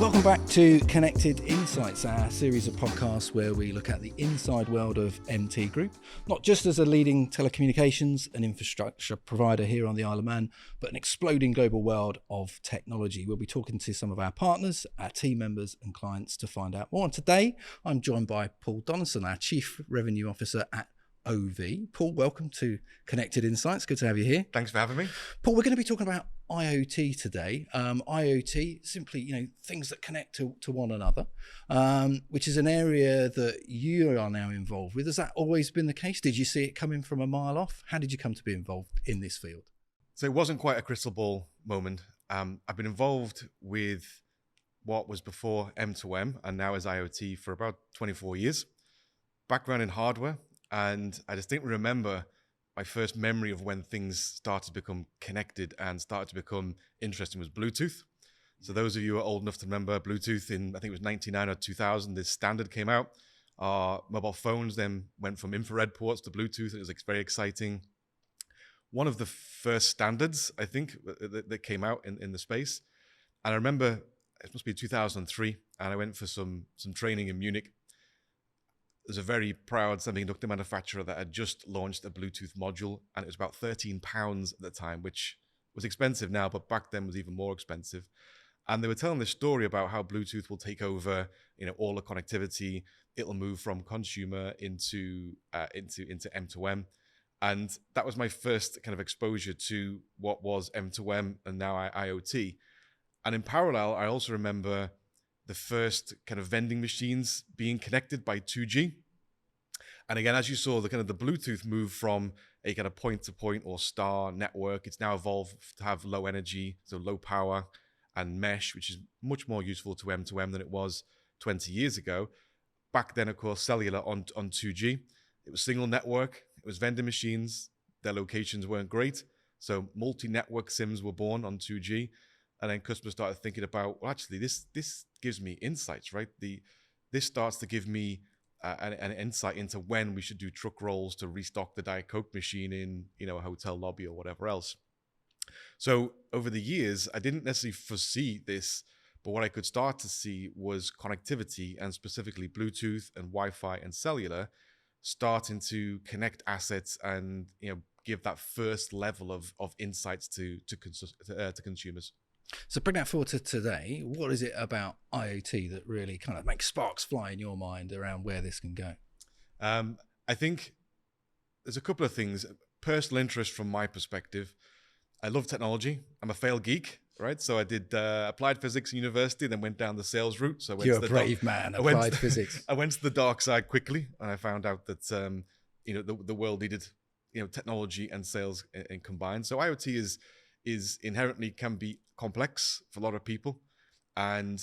Welcome back to Connected Insights, our series of podcasts where we look at the inside world of MT Group, not just as a leading telecommunications and infrastructure provider here on the Isle of Man, but an exploding global world of technology. We'll be talking to some of our partners, our team members and clients to find out more. And today, I'm joined by Paul Donaldson, our Chief Revenue Officer at OV. Paul, welcome to Connected Insights. Good to have you here. Thanks for having me. Paul, we're going to be talking about IoT today. IoT, simply, things that connect to one another, which is an area that you are now involved with. Has that always been the case? Did you see it coming from a mile off? How did you come to be involved in this field? So it wasn't quite a crystal ball moment. I've been involved with what was before M2M and now is IoT for about 24 years. Background in hardware. And I distinctly remember my first memory of when things started to become connected and started to become interesting was Bluetooth. So those of you who are old enough to remember Bluetooth in, I think it was 99 or 2000, this standard came out. Our mobile phones then went from infrared ports to Bluetooth. It was very exciting. One of the first standards, I think, that came out in the space. And I remember it must be 2003, and I went for some training in Munich. There's a very proud semiconductor manufacturer that had just launched a Bluetooth module, and it was about £13 at the time, which was expensive now, but back then was even more expensive. And they were telling this story about how Bluetooth will take over, all the connectivity. It'll move from consumer into M2M, and that was my first kind of exposure to what was M2M and now IoT. And in parallel, I also remember the first kind of vending machines being connected by 2G. And again, as you saw, the Bluetooth move from a kind of point-to-point or star network, it's now evolved to have low energy, so low power and mesh, which is much more useful to M2M than it was 20 years ago. Back then, of course, cellular on 2G. It was single network. It was vending machines. Their locations weren't great. So multi-network SIMs were born on 2G. And then customers started thinking about, well, actually, this gives me insights, right? This starts to give me an insight into when we should do truck rolls to restock the Diet Coke machine in, a hotel lobby or whatever else. So over the years, I didn't necessarily foresee this, but what I could start to see was connectivity, and specifically Bluetooth and Wi-Fi and cellular starting to connect assets and give that first level of insights to consumers. So bring that forward to today. What is it about IoT that really kind of makes sparks fly in your mind around where this can go? I think there's a couple of things. Personal interest from my perspective. I love technology. I'm a failed geek, right? So I did applied physics in university, then went down the sales route. So you're a brave man, applied physics. I went to the dark side quickly, and I found out that the world needed technology and sales and combined. So IoT is inherently can be complex for a lot of people, and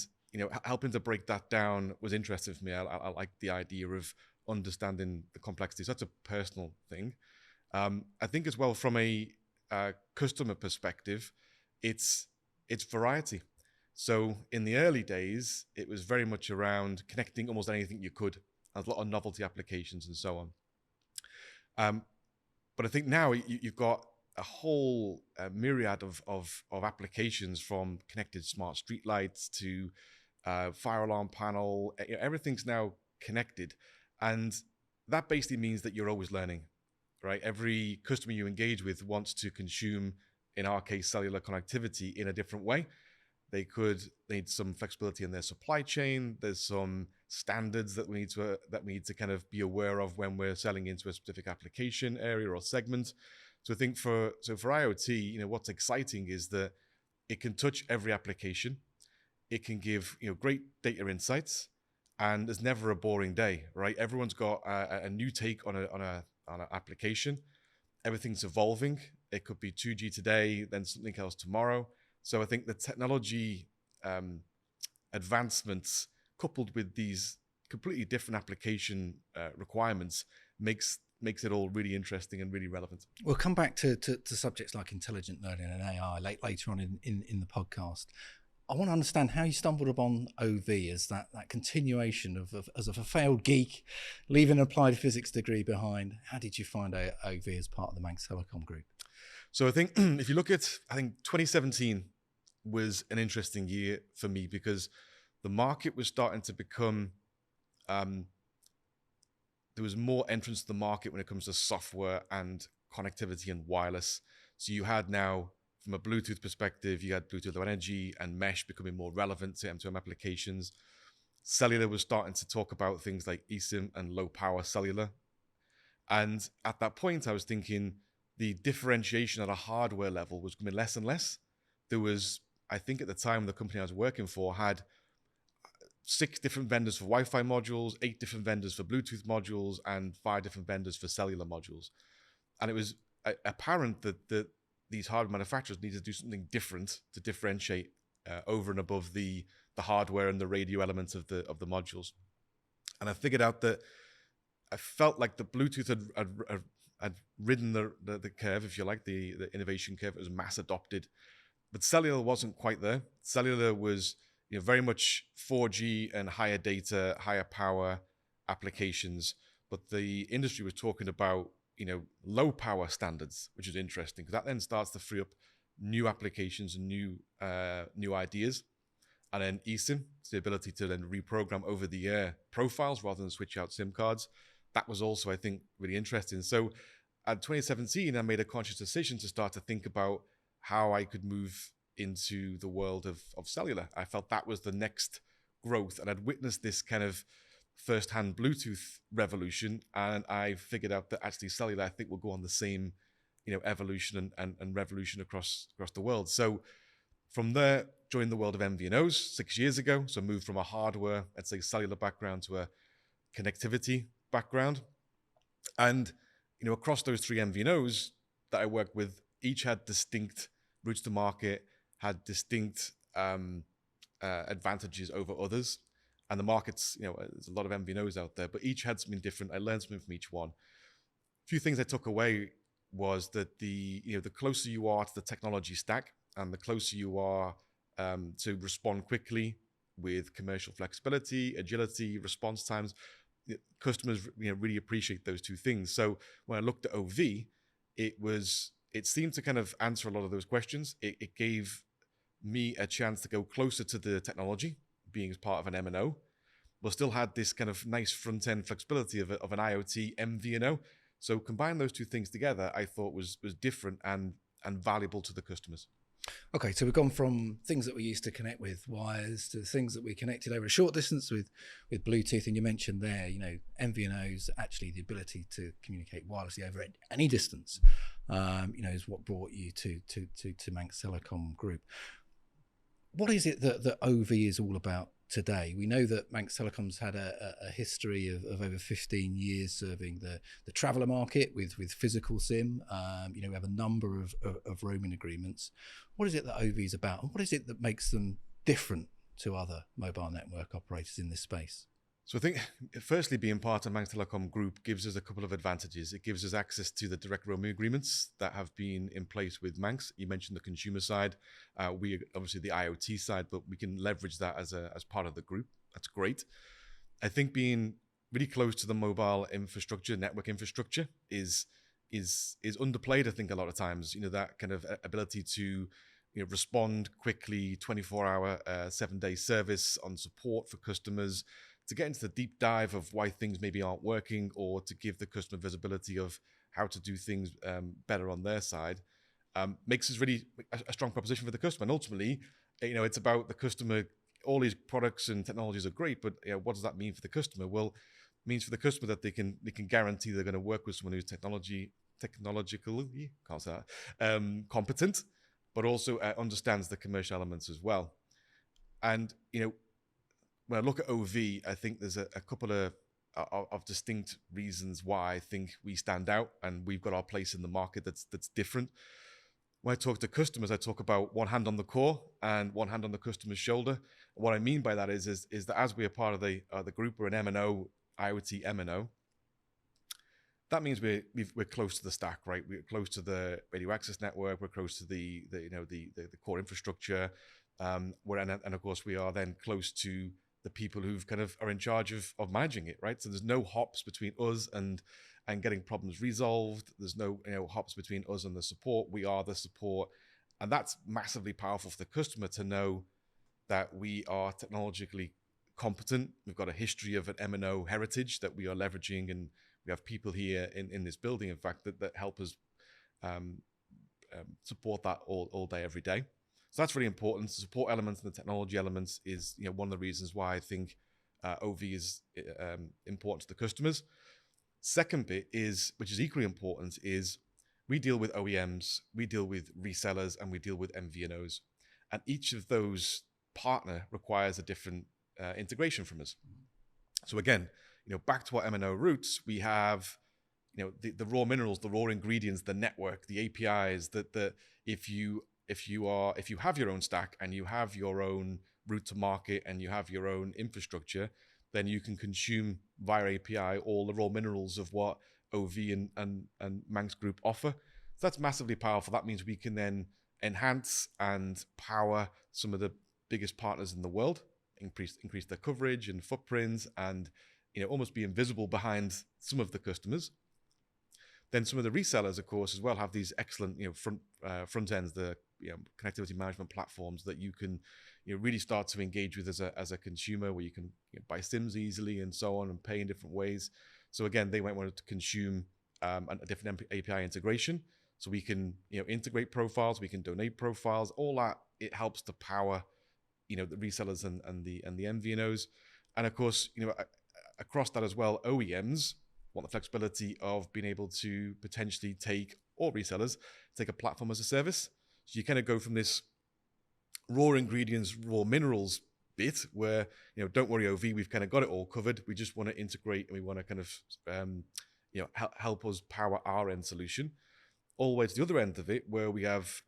helping to break that down was interesting for me. I like the idea of understanding the complexity. So that's a personal thing. I think as well from a customer perspective, it's variety. So in the early days, it was very much around connecting almost anything you could. There's a lot of novelty applications and so on. But I think now you've got a whole myriad of applications, from connected smart streetlights to fire alarm panel. Everything's now connected, and that basically means that you're always learning, right? Every customer you engage with wants to consume, in our case, cellular connectivity in a different way. They need some flexibility in their supply chain. There's some standards that we need to kind of be aware of when we're selling into a specific application area or segment. So I think for IoT, what's exciting is that it can touch every application. It can give great data insights, and there's never a boring day, right? Everyone's got a new take on an application. Everything's evolving. It could be 2G today, then something else tomorrow. So I think the technology advancements coupled with these completely different application requirements makes it all really interesting and really relevant. We'll come back to subjects like intelligent learning and AI later on in the podcast. I want to understand how you stumbled upon OV as that continuation as a failed geek, leaving an applied physics degree behind. How did you find OV as part of the Manx Telecom Group? So I think if you look at, 2017 was an interesting year for me, because the market was starting to become, there was more entrance to the market when it comes to software and connectivity and wireless. So you had now, from a Bluetooth perspective, you had Bluetooth Low Energy and mesh becoming more relevant to M2M applications. Cellular was starting to talk about things like eSIM and low power cellular. And at that point, I was thinking the differentiation at a hardware level was going to be less and less. There was, I think at the time, the company I was working for had 6 different vendors for Wi-Fi modules, 8 different vendors for Bluetooth modules, and 5 different vendors for cellular modules. And it was apparent that these hardware manufacturers needed to do something different to differentiate over and above the hardware and the radio elements of the modules. And I figured out that I felt like the Bluetooth had ridden the curve, if you like, the innovation curve. It was mass adopted, but cellular wasn't quite there. Cellular was very much 4G and higher data, higher power applications, but the industry was talking about low power standards, which is interesting because that then starts to free up new applications and new ideas. And then eSIM, the ability to then reprogram over the air profiles rather than switch out SIM cards. That was also, I think, really interesting. So at 2017, I made a conscious decision to start to think about how I could move into the world of cellular. I felt that was the next growth, and I'd witnessed this kind of first-hand Bluetooth revolution, and I figured out that actually cellular, I think, will go on the same evolution and revolution across the world. So from there, joined the world of MVNOs 6 years ago. So moved from a hardware, let's say cellular background to a connectivity background. And across those 3 MVNOs that I worked with, each had distinct routes to market, had distinct advantages over others. And the markets, there's a lot of MVNOs out there, but each had something different. I learned something from each one. A few things I took away was that the closer you are to the technology stack and the closer you are to respond quickly with commercial flexibility, agility, response times, customers really appreciate those 2 things. So when I looked at OV, it seemed to kind of answer a lot of those questions. It gave me a chance to go closer to the technology, being as part of an MNO, but still had this kind of nice front-end flexibility of an IoT MVNO. So combine those 2 things together, I thought was different and valuable to the customers. Okay, so we've gone from things that we used to connect with wires to things that we connected over a short distance with Bluetooth. And you mentioned there, MVNOs, actually the ability to communicate wirelessly over any distance, is what brought you to Manx Telecom Group. What is it that OV is all about today? We know that Manx Telecom's had a history of over 15 years serving the traveller market with physical SIM. We have a number of roaming agreements. What is it that OV is about, and what is it that makes them different to other mobile network operators in this space? So I think, firstly, being part of Manx Telecom Group gives us a couple of advantages. It gives us access to the direct roaming agreements that have been in place with Manx. You mentioned the consumer side. We obviously the IoT side, but we can leverage that as part of the group. That's great. I think being really close to the mobile infrastructure, network infrastructure, is underplayed. I think a lot of times, that kind of ability to respond quickly, 24-hour, 7-day service on support for customers, to get into the deep dive of why things maybe aren't working, or to give the customer visibility of how to do things better on their side, makes us really a strong proposition for the customer. And ultimately, it's about the customer. All these products and technologies are great, but what does that mean for the customer? Well, it means for the customer that they can guarantee they're going to work with someone who's technologically competent, but also understands the commercial elements as well. And when I look at OV, I think there's a couple of distinct reasons why I think we stand out and we've got our place in the market that's different. When I talk to customers, I talk about one hand on the core and one hand on the customer's shoulder. What I mean by that is that as we are part of the group, we're an MNO, IoT MNO. That means we're close to the stack, right? We're close to the radio access network. We're close to the core infrastructure. And of course we are then close to the people who've kind of are in charge of managing it, right? So there's no hops between us and getting problems resolved. There's no hops between us and the support. We are the support, and that's massively powerful for the customer to know that we are technologically competent. We've got a history of an M&O heritage that we are leveraging, and we have people here in this building, in fact, that help us support that all day, every day. So that's really important. The support elements and the technology elements is one of the reasons why I think OV is important to the customers. Second bit is, which is equally important, is we deal with OEMs, we deal with resellers, and we deal with MVNOs. And each of those partner requires a different integration from us. So again, back to our M&O roots, we have the raw minerals, the raw ingredients, the network, the APIs. That if you have your own stack and you have your own route to market and you have your own infrastructure, then you can consume via API all the raw minerals of what OV and Manx Group offer. So that's massively powerful. That means we can then enhance and power some of the biggest partners in the world, increase their coverage and footprints, and almost be invisible behind some of the customers. Then some of the resellers, of course, as well, have these excellent front ends, the connectivity management platforms that you can really start to engage with as a consumer, where you can buy SIMs easily and so on, and pay in different ways. So again, they might want to consume a different API integration, so we can integrate profiles, we can donate profiles, all that. It helps to power the resellers and the MVNOs, and of course across that as well, OEMs want the flexibility of being able to potentially or resellers take a platform as a service. So you kind of go from this raw ingredients, raw minerals bit where, don't worry, OV, we've kind of got it all covered. We just want to integrate and we want to kind of, help us power our end solution, all the way to the other end of it, where we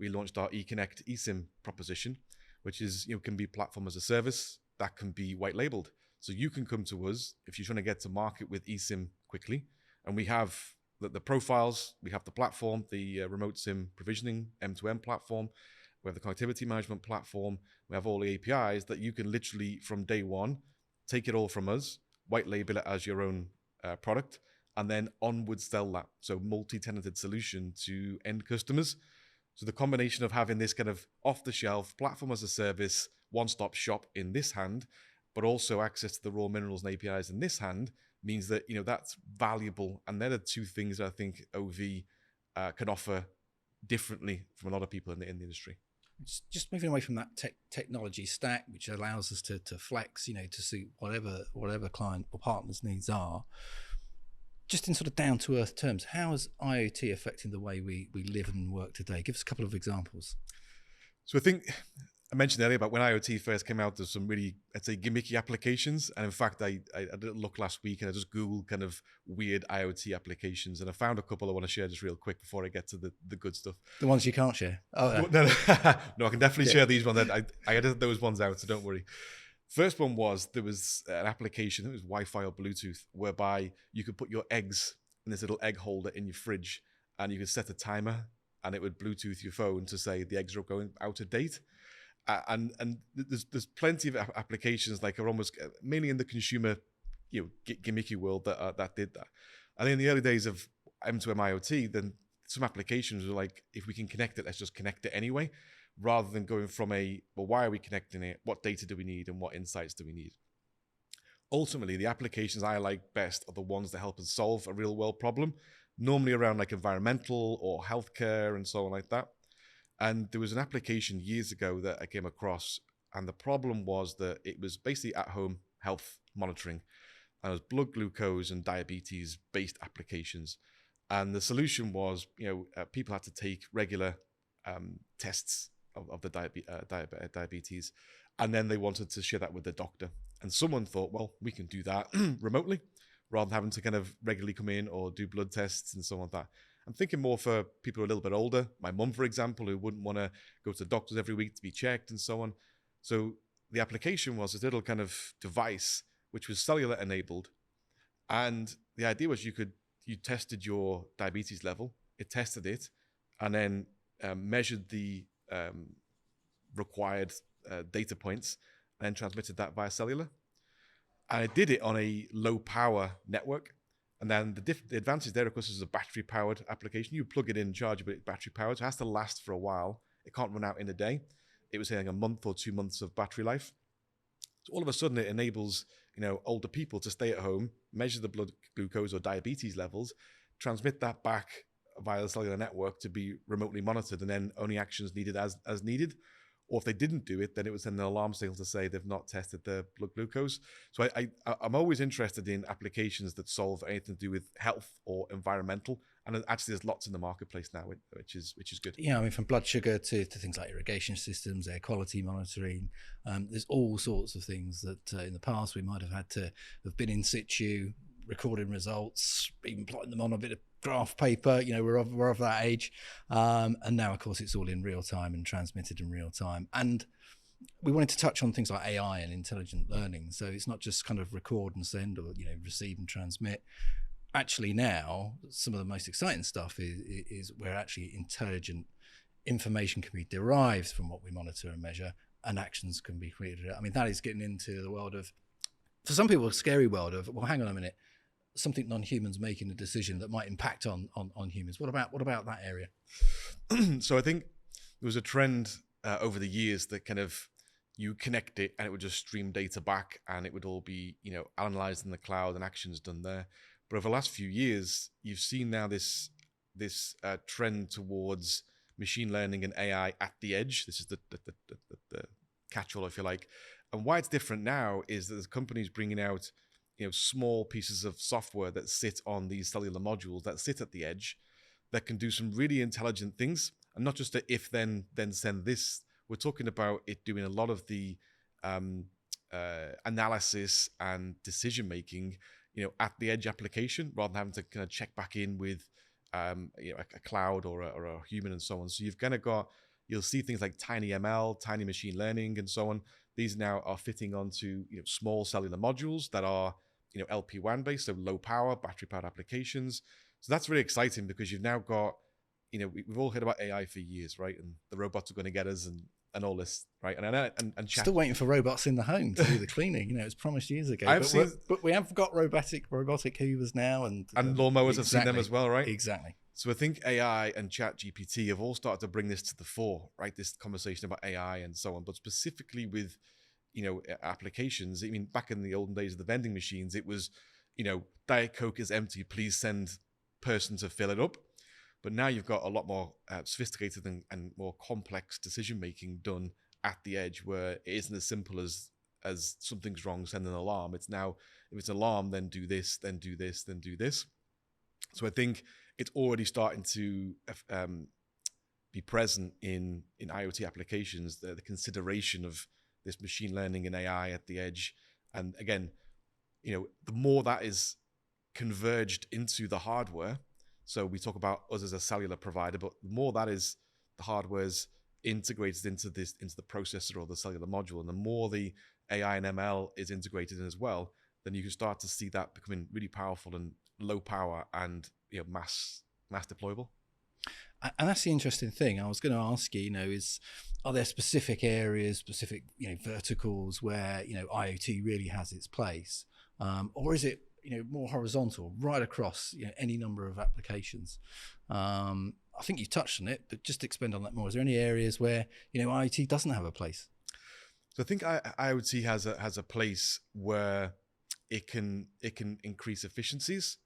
launched our eConnect eSIM proposition, which is, can be platform as a service, that can be white labeled. So you can come to us if you're trying to get to market with eSIM quickly, and we have the profiles, we have the platform, the remote SIM provisioning M2M platform, we have the connectivity management platform, we have all the APIs that you can literally from day one take it all from us, white label it as your own product, and then onwards sell that. So multi-tenanted solution to end customers. So the combination of having this kind of off-the-shelf platform as a service, one-stop shop in this hand, but also access to the raw minerals and APIs in this hand, means that that's valuable. And they're the two things that I think OV can offer differently from a lot of people in the industry. Just moving away from that technology stack, which allows us to flex, to suit whatever client or partner's needs are. Just in sort of down to earth terms, how is IoT affecting the way we live and work today? Give us a couple of examples. So I think I mentioned earlier about when IoT first came out, there's some really, I'd say, gimmicky applications. And in fact, I did a look last week and I just Googled kind of weird IoT applications. And I found a couple I want to share just real quick before I get to the good stuff. The ones you can't share? Oh, no, I can definitely share these ones. I edited those ones out, so don't worry. First one was, there was an application, it was Wi-Fi or Bluetooth, whereby you could put your eggs in this little egg holder in your fridge, and you could set a timer, and it would Bluetooth your phone to say the eggs are going out of date. And there's plenty of applications like are almost mainly in the consumer, gimmicky world that did that. I think in the early days of M2M IoT, then some applications were like, if we can connect it, let's just connect it anyway, rather than going from why are we connecting it? What data do we need? And what insights do we need? Ultimately, the applications I like best are the ones that help us solve a real world problem, normally around like environmental or healthcare and so on like that. And there was an application years ago that I came across, and the problem was that it was basically at-home health monitoring, and it was blood glucose and diabetes-based applications. And the solution was, people had to take regular tests of the diabetes, and then they wanted to share that with the doctor. And someone thought, well, we can do that remotely, rather than having to kind of regularly come in or do blood tests and so on like that. I'm thinking more for people who are a little bit older, my mum, for example, who wouldn't want to go to the doctors every week to be checked and so on. So the application was this little kind of device which was cellular enabled. And the idea was you tested your diabetes level, it tested it, and then measured the required data points, and then transmitted that via cellular. And it did it on a low power network. And then the advantage there, of course, is a battery-powered application. You plug it in, charge it, but it's battery-powered, so it has to last for a while. It can't run out in a day. it was saying a month or 2 months of battery life. So all of a sudden it enables, older people to stay at home, measure the blood glucose or diabetes levels, transmit that back via the cellular network to be remotely monitored, and then only actions needed as needed. Or if they didn't do it, then it would send an alarm signal to say they've not tested their blood glucose. So I'm always interested in applications that solve anything to do with health or environmental. And actually, there's lots in the marketplace now, which is good. Yeah, I mean, from blood sugar to things like irrigation systems, air quality monitoring. There's all sorts of things that in the past we might have had to have been in situ, recording results, even plotting them on a bit of graph paper. We're of that age, and now, of course, it's all in real time and transmitted in real time. And we wanted to touch on things like AI and intelligent learning. So it's not just kind of record and send, or receive and transmit. Actually, now some of the most exciting stuff is where actually intelligent information can be derived from what we monitor and measure, and actions can be created. I mean, that is getting into the world of, for some people, a scary world of, well, hang on a minute, something non-humans making a decision that might impact on humans. What about that area? So I think there was a trend over the years that kind of, you connect it and it would just stream data back, and it would all be analyzed in the cloud and actions done there. But over the last few years, you've seen now this trend towards machine learning and AI at the edge. This is the catch-all, if you like. And why it's different now is that there's companies bringing out small pieces of software that sit on these cellular modules that sit at the edge that can do some really intelligent things. And not just a if then send this. We're talking about it doing a lot of the analysis and decision making at the edge application, rather than having to kind of check back in with a cloud or a human and so on. So you'll see things like tiny ML, tiny machine learning, and so on. These now are fitting onto small cellular modules that are LP1 based, so low power, battery powered applications. So that's really exciting, because you've now got we've all heard about AI for years, right? And the robots are going to get us and all this, right? And still waiting for robots in the home to do the cleaning. It was promised years ago. But we have got robotic hoovers now, and lawnmowers have seen them as well, right? Exactly. So I think AI and ChatGPT have all started to bring this to the fore, right? This conversation about AI and so on, but specifically with applications. I mean, back in the olden days of the vending machines, it was Diet Coke is empty, please send person to fill it up. But now you've got a lot more sophisticated and more complex decision-making done at the edge, where it isn't as simple as something's wrong, send an alarm. It's now, if it's an alarm, then do this, then do this, then do this. So I think it's already starting to be present in IoT applications, the consideration of this machine learning and AI at the edge. And again, the more that is converged into the hardware. So we talk about us as a cellular provider, but the more that is, the hardware's integrated into the processor or the cellular module, and the more the AI and ML is integrated in as well, then you can start to see that becoming really powerful and low power and mass deployable. And that's the interesting thing. I was going to ask you, are there specific areas, specific verticals where IoT really has its place, or is it more horizontal, right across any number of applications? I think you touched on it, but just expand on that more. Is there any areas where IoT doesn't have a place? So I think IoT has a place where it can increase efficiencies.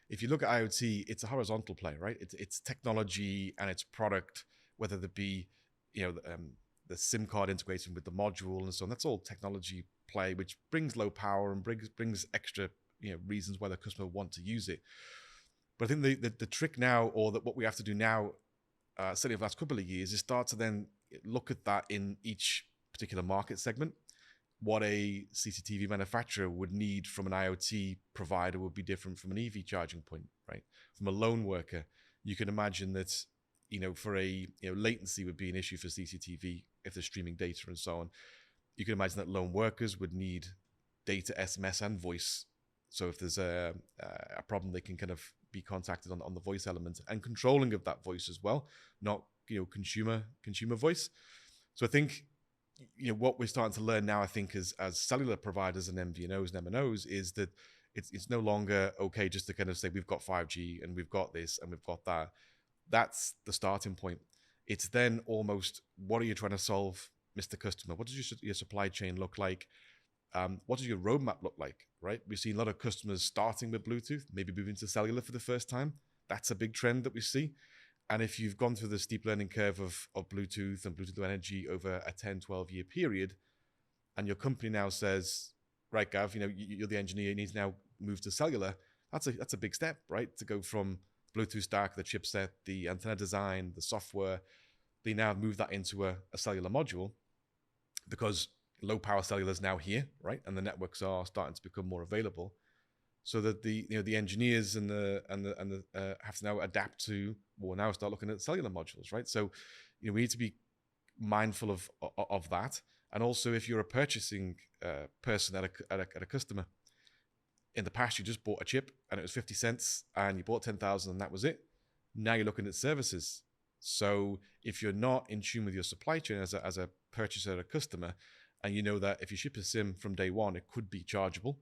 If you look at IoT, it's a horizontal play, right? It's technology and it's product, whether it be the SIM card integrated with the module and so on. That's all technology play, which brings low power and brings extra reasons why the customer want to use it. But I think the trick now, or that what we have to do now, certainly over the last couple of years, is start to then look at that in each particular market segment. What a CCTV manufacturer would need from an IoT provider would be different from an EV charging point, right? From a lone worker, you can imagine that for a latency would be an issue for CCTV if they're streaming data and so on. You can imagine that lone workers would need data, SMS, and voice. So if there's a problem, they can kind of be contacted on the voice element, and controlling of that voice as well, not consumer voice. So I think what we're starting to learn now, I think, as cellular providers and MVNOs and MNOs, is that it's no longer okay just to kind of say we've got 5G and we've got this and we've got that. That's the starting point. It's then almost, what are you trying to solve Mr. Customer? What does your supply chain look like? What does your roadmap look like, right? We've seen a lot of customers starting with Bluetooth, maybe moving to cellular for the first time. That's a big trend that we see. And if you've gone through the steep learning curve of Bluetooth and Bluetooth Low Energy over a 10, 12-year period, and your company now says, right, Gav, you're the engineer, you need to now move to cellular, that's a big step, right? To go from Bluetooth stack, the chipset, the antenna design, the software, they now move that into a cellular module because low power cellular is now here, right? And the networks are starting to become more available, so that the engineers and the have to now adapt to, well, now start looking at cellular modules, right? So we need to be mindful of that. And also, if you're a purchasing person at a customer, in the past you just bought a chip and it was 50 cents and you bought 10,000 and that was it. Now you're looking at services. So if you're not in tune with your supply chain as a purchaser, a customer, and you know that if you ship a SIM from day one, it could be chargeable,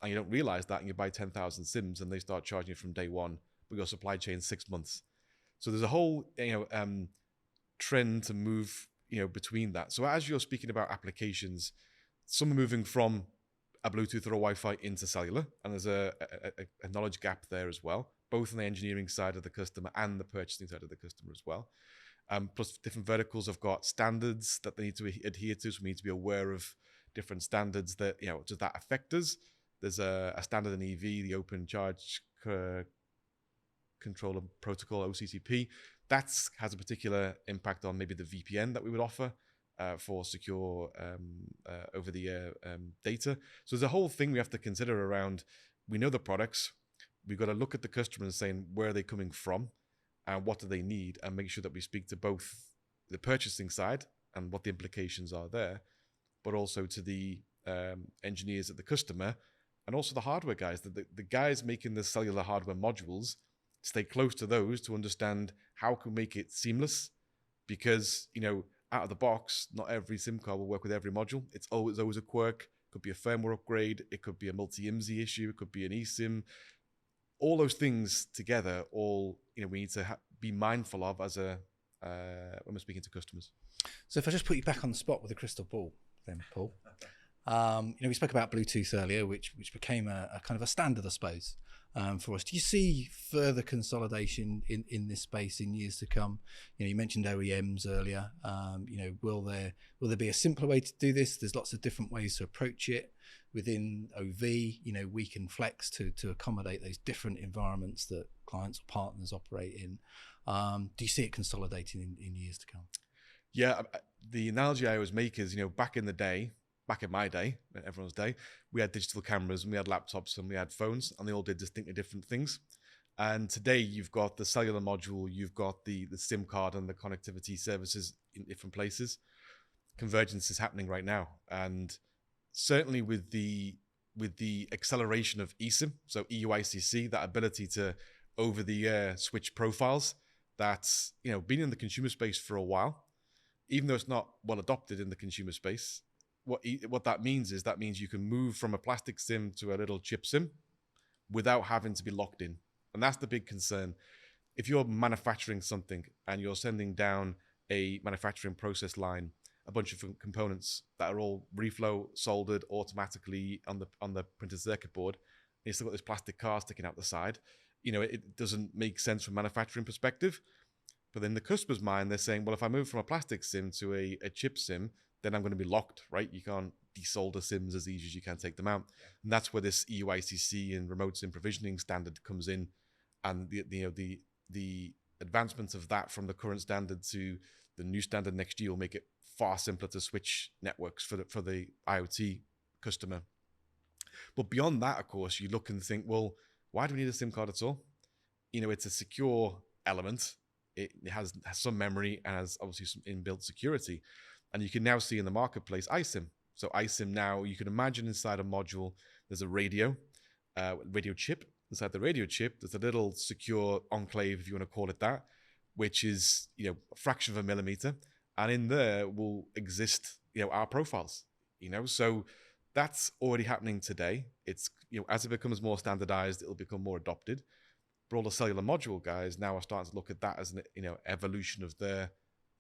and you don't realize that, and you buy 10,000 SIMs and they start charging you from day one, but your supply chain 6 months. So there's a whole trend to move between that. So as you're speaking about applications, some are moving from a Bluetooth or a Wi-Fi into cellular, and there's a knowledge gap there as well, both on the engineering side of the customer and the purchasing side of the customer as well. Plus, different verticals have got standards that they need to adhere to, so we need to be aware of different standards that, does that affect us? There's a standard in EV, the Open Charge Controller Protocol, OCCP. That has a particular impact on maybe the VPN that we would offer for secure over-the-air data. So there's a whole thing we have to consider around, we know the products, we've got to look at the customer and saying, where are they coming from and what do they need, and make sure that we speak to both the purchasing side and what the implications are there, but also to the engineers at the customer, and also the hardware guys, the guys making the cellular hardware modules, stay close to those to understand how can we make it seamless, because out of the box, not every SIM card will work with every module. It's always a quirk. It could be a firmware upgrade. It could be a multi-IMSI issue. It could be an eSIM. All those things together, we need to be mindful of as when we're speaking to customers. So if I just put you back on the spot with a crystal ball, then Paul, we spoke about Bluetooth earlier, which became a kind of a standard, I suppose, for us. Do you see further consolidation in this space in years to come? You mentioned OEMs earlier. Will there be a simpler way to do this? There's lots of different ways to approach it within OV. We can flex to accommodate those different environments that clients or partners operate in. Do you see it consolidating in years to come? Yeah, the analogy I always make is, back in my day, everyone's day, we had digital cameras and we had laptops and we had phones, and they all did distinctly different things. And today you've got the cellular module, you've got the SIM card and the connectivity services in different places. Convergence is happening right now. And certainly with the acceleration of eSIM, so EUICC, that ability to over-the-air switch profiles, that's been in the consumer space for a while, even though it's not well adopted in the consumer space. What that means is you can move from a plastic SIM to a little chip SIM without having to be locked in. And that's the big concern. If you're manufacturing something and you're sending down a manufacturing process line, a bunch of components that are all reflow soldered automatically on the printed circuit board, and you still got this plastic car sticking out the side, it doesn't make sense from a manufacturing perspective. But in the customer's mind, they're saying, well, if I move from a plastic SIM to a chip SIM, then I'm going to be locked, right? You can't desolder SIMs as easy as you can take them out. And that's where this EUICC and remote SIM provisioning standard comes in. And the advancement of that from the current standard to the new standard next year will make it far simpler to switch networks for the IoT customer. But beyond that, of course, you look and think, well, why do we need a SIM card at all? It's a secure element. It has some memory and has obviously some inbuilt security. And you can now see in the marketplace iSIM. So iSIM now, you can imagine inside a module, there's a radio chip. Inside the radio chip, there's a little secure enclave, if you want to call it that, which is a fraction of a millimeter. And in there will exist our profiles. So that's already happening today. It's as it becomes more standardized, it'll become more adopted. But all the cellular module guys now are starting to look at that as an evolution of their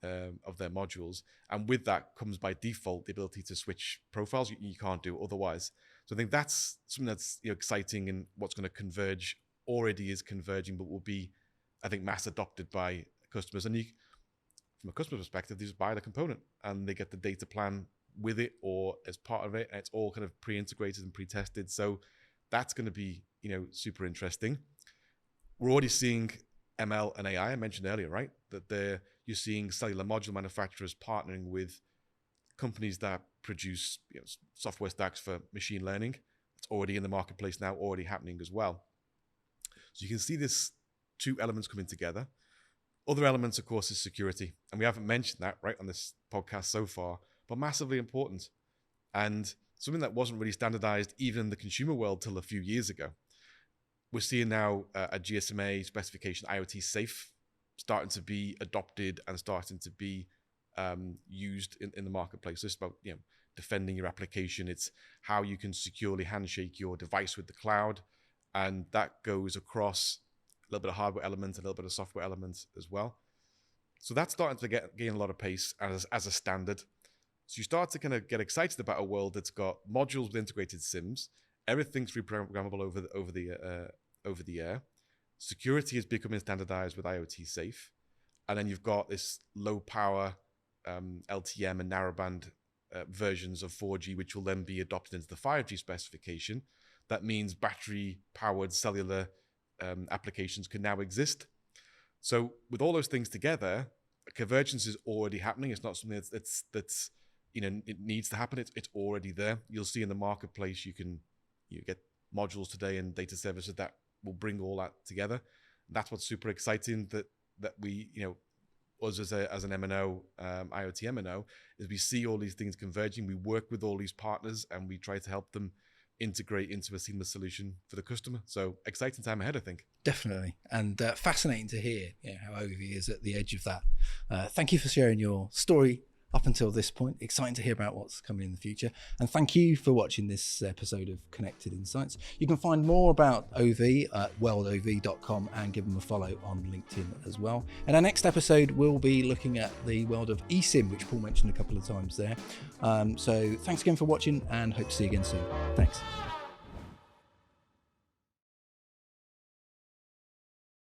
of their modules. And with that comes by default the ability to switch profiles. You can't do otherwise. So I think that's something that's exciting, and what's going to converge, already is converging, but will be, I think, mass adopted by customers. And from a customer perspective, they just buy the component and they get the data plan with it or as part of it, and it's all kind of pre-integrated and pre-tested. So that's going to be, super interesting. We're already seeing ML and AI. I mentioned earlier, right, that you're seeing cellular module manufacturers partnering with companies that produce software stacks for machine learning. It's already in the marketplace now, already happening as well. So you can see this two elements coming together. Other elements, of course, is security. And we haven't mentioned that, right, on this podcast so far, but massively important. And something that wasn't really standardized even in the consumer world till a few years ago. We're seeing now a GSMA specification, IoT safe, starting to be adopted and starting to be used in the marketplace. So it's about defending your application. It's how you can securely handshake your device with the cloud. And that goes across a little bit of hardware elements, a little bit of software elements as well. So that's starting to gain a lot of pace as a standard. So you start to kind of get excited about a world that's got modules with integrated SIMs. Everything's reprogrammable over the air. Security is becoming standardized with IoT safe. And then you've got this low power LTM and narrowband versions of 4G, which will then be adopted into the 5G specification. That means battery powered cellular applications can now exist. So with all those things together, convergence is already happening. It's not something that's it needs to happen. It's already there. You'll see in the marketplace you get modules today and data services that will bring all that together. That's what's super exciting, that we us as an MNO, IoT MNO, is we see all these things converging. We work with all these partners and we try to help them integrate into a seamless solution for the customer. So exciting time ahead, I think. Definitely. And fascinating to hear how OV is at the edge of that. Thank you for sharing your story up until this point. Exciting to hear about what's coming in the future. And thank you for watching this episode of Connected Insights. You can find more about OV at worldov.com and give them a follow on LinkedIn as well. In our next episode, we'll be looking at the world of eSIM, which Paul mentioned a couple of times there. So thanks again for watching and hope to see you again soon. Thanks.